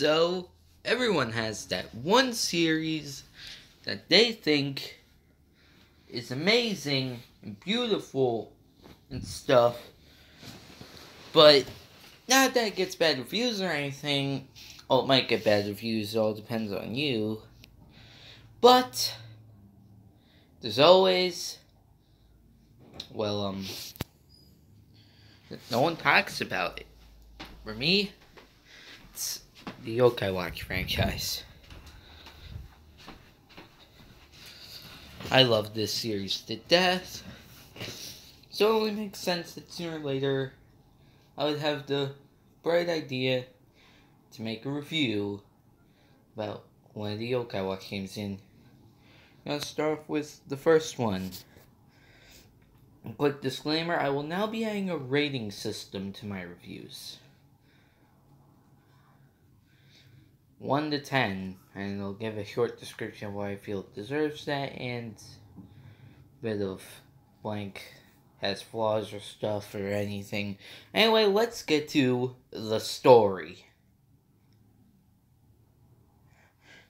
So, everyone has that one series that they think is amazing and beautiful and stuff, but not that it gets bad reviews or anything. Well, it might get bad reviews, it all depends on you. But, there's always, no one talks about it. For me, it's the Yokai Watch franchise. I love this series to death, so it only makes sense that sooner or later I would have the bright idea to make a review about one of the Yokai Watch games. I'm gonna start off with the first one. A quick disclaimer, I will now be adding a rating system to my reviews. 1 to 10, and I'll give a short description of why I feel it deserves that, and a bit of blank has flaws or stuff or anything. Anyway, let's get to the story.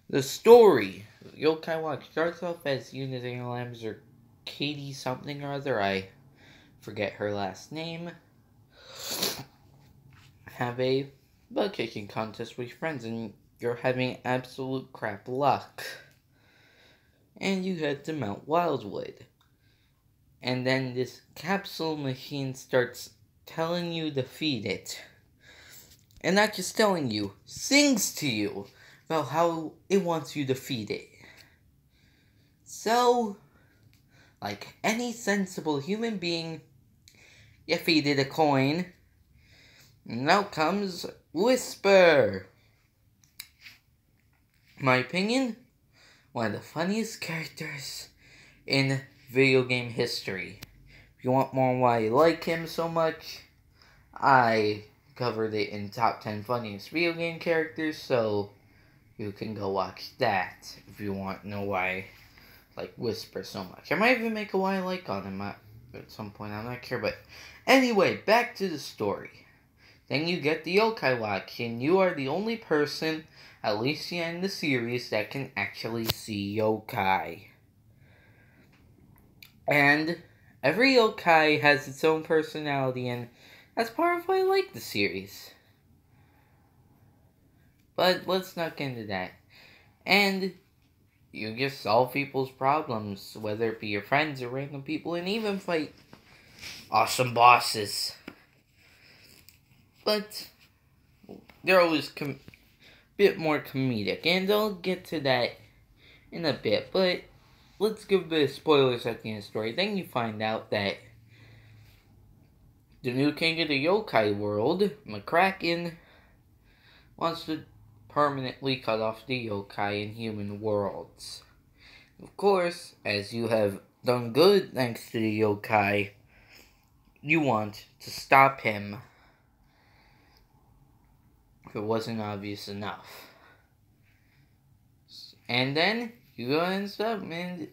The story. Yokai Watch starts off as Unity Lambs or Katie something or other. I forget her last name. Have a bug kicking contest with friends and you're having absolute crap luck. And you head to Mount Wildwood. And then this capsule machine starts telling you to feed it. And not just telling you, sings to you about how it wants you to feed it. So, like any sensible human being, you feed it a coin. And out comes Whisper. In my opinion, one of the funniest characters in video game history. If you want more on why I like him so much, I covered it in top 10 funniest video game characters, so you can go watch that if you want to know why I like Whisper so much. I might even make a why I like on him at some point, I'm not sure, but anyway, back to the story. Then you get the Yokai Watch, and you are the only person, at least in the series, that can actually see yokai. And every yokai has its own personality, and that's part of why I like the series. But let's not get into that. And you just solve people's problems, whether it be your friends or random people, and even fight awesome bosses. But they're always a bit more comedic, and I'll get to that in a bit, but let's give a bit of spoilers at the end of the story. Then you find out that the new king of the yokai world, McCracken, wants to permanently cut off the yokai and human worlds. Of course, as you have done good thanks to the yokai, you want to stop him if it wasn't obvious enough. And then you go and stuff, and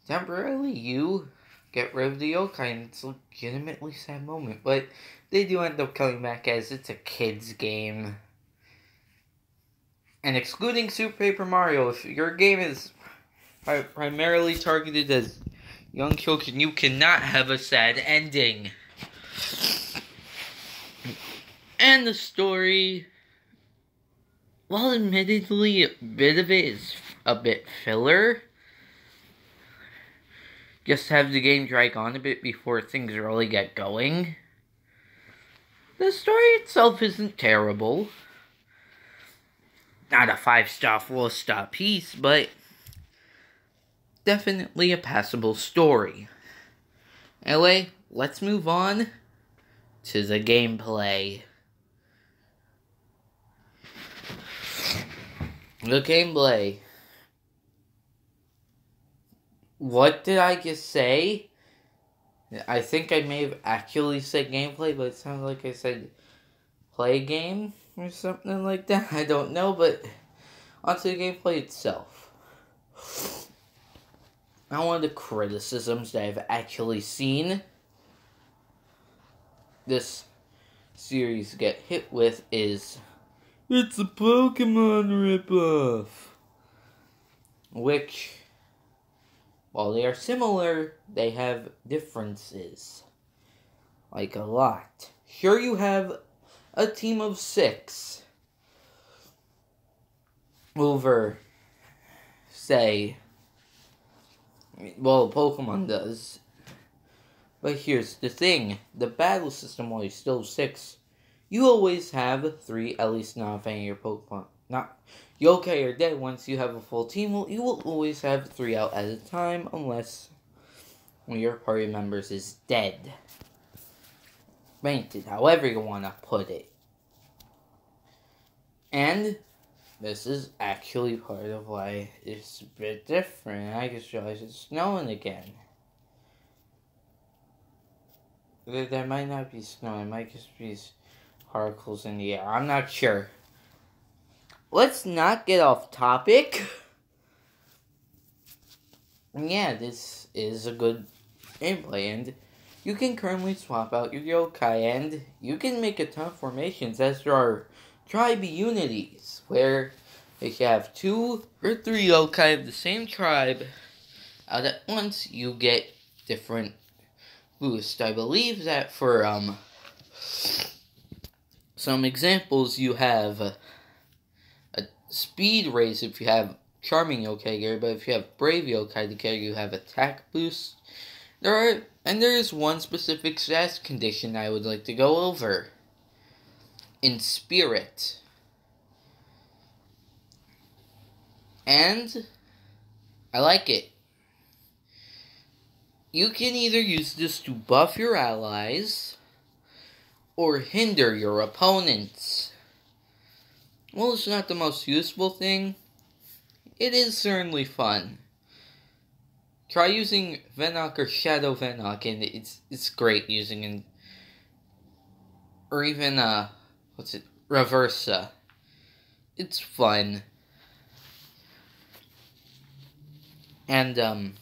temporarily you get rid of the yokai, and it's a legitimately sad moment, but they do end up coming back as it's a kid's game. And excluding Super Paper Mario, if your game is primarily targeted as young children, you cannot have a sad ending. And the story, while admittedly a bit of it is a bit filler, just have the game drag on a bit before things really get going. The story itself isn't terrible. Not a 5-star, 4-star piece, but definitely a passable story. Anyway, let's move on to the gameplay. The gameplay. What did I just say? I think I may have actually said gameplay, but it sounded like I said play game or something like that. I don't know, but onto the gameplay itself. Now, one of the criticisms that I've actually seen this series get hit with is It's a Pokemon ripoff. Which, while they are similar, they have differences. Like a lot. Sure, you have a team of 6 over, say, well, Pokemon does. But here's the thing. The battle system, while you still 6, you always have 3, at least not if any of your Pokemon. Not Yokai are dead. Once you have a full team, you will always have 3 out at a time, unless one of your party members is dead. Fainted, however you want to put it. And this is actually part of why it's a bit different. I just realized it's snowing again. There might not be snow, it might just be particles in the air. I'm not sure. Let's not get off topic. Yeah, this is a good gameplay, and you can currently swap out your yokai, and you can make a ton of formations as there are tribe unities, where if you have 2 or 3 yokai of the same tribe out at once, you get different boosts. I believe that for some examples, you have a speed raise if you have Charming Yokai gear, but if you have Brave Yokai together, you have attack boost. There is one specific stats condition I would like to go over. In Spirit. And I like it. You can either use this to buff your allies or hinder your opponents. Well, it's not the most useful thing. It is certainly fun. Try using Venok or Shadow Venok, and it's great using in, or even Reversa. It's fun. And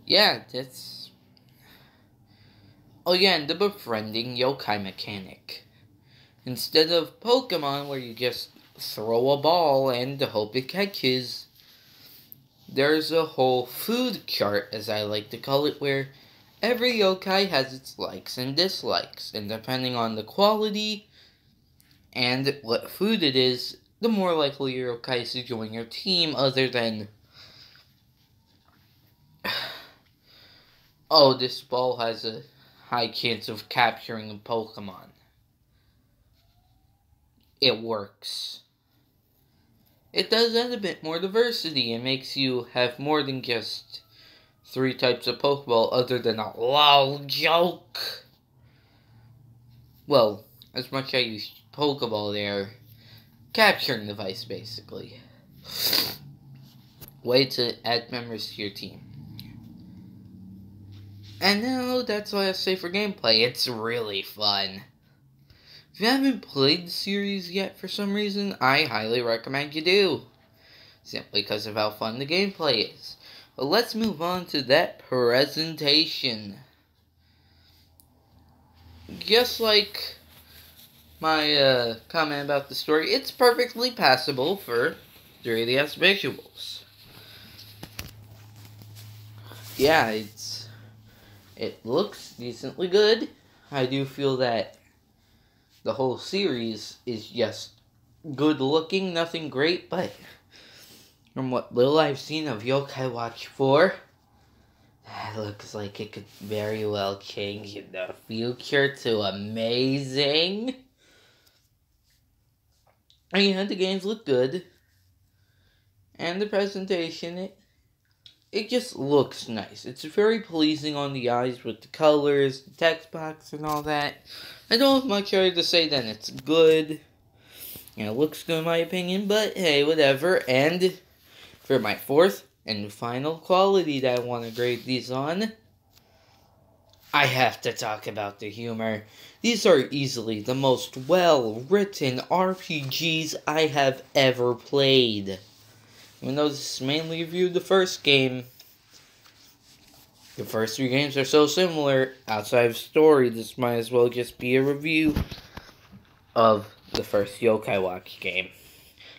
yeah, that's. Oh yeah, and the befriending yokai mechanic. Instead of Pokemon where you just throw a ball and hope it catches, there's a whole food chart, as I like to call it, where every yokai has its likes and dislikes, and depending on the quality and what food it is, the more likely your yokai is to join your team, other than, oh, this ball has a high chance of capturing a Pokemon. It works. It does add a bit more diversity. It makes you have more than just 3 types of Pokeball, other than a lol joke. Well, as much as I use Pokeball, they're capturing device, basically. Way to add members to your team. And now, that's all I have to say for gameplay. It's really fun. If you haven't played the series yet for some reason, I highly recommend you do. Simply because of how fun the gameplay is. But let's move on to that presentation. Just like my comment about the story, it's perfectly passable for 3DS visuals. Yeah, it looks decently good. I do feel that the whole series is just good looking, nothing great, but from what little I've seen of Yokai Watch 4, it looks like it could very well change in the future to amazing. And yeah, the games look good. And the presentation, it just looks nice. It's very pleasing on the eyes with the colors, the text box, and all that. I don't have much other to say than it's good. It looks good in my opinion, but hey, whatever. And for my 4th and final quality that I want to grade these on, I have to talk about the humor. These are easily the most well-written RPGs I have ever played. Even though this is mainly reviewed the first game, the first 3 games are so similar, outside of story, this might as well just be a review. of the first Yokai Watch game.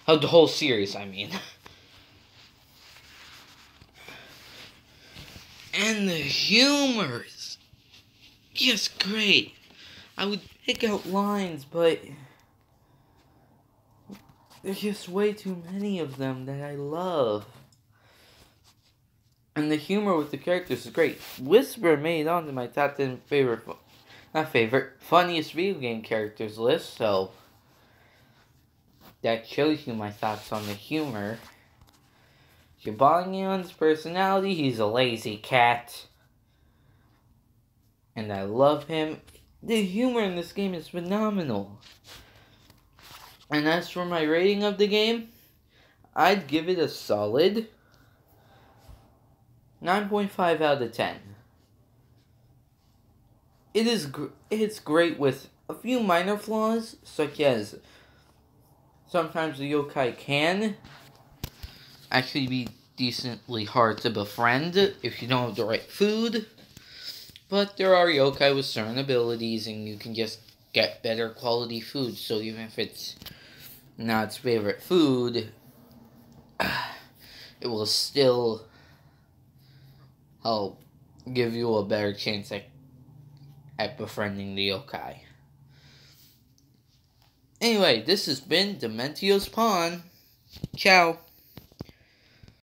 Of the whole series, I mean. And the humor is just great. I would pick out lines, but there's just way too many of them that I love. And the humor with the characters is great. Whisper made it onto my top 10 funniest video game characters list, so that shows you my thoughts on the humor. Jibanyan's personality, he's a lazy cat. And I love him. The humor in this game is phenomenal. And as for my rating of the game, I'd give it a solid 9.5 out of 10. It's great with a few minor flaws, such as sometimes the yokai can actually be decently hard to befriend if you don't have the right food. But there are yokai with certain abilities and you can just get better quality food, so even if it's not its favorite food, it will still help give you a better chance at befriending the yokai. Anyway, this has been Dementio's Pawn. Ciao.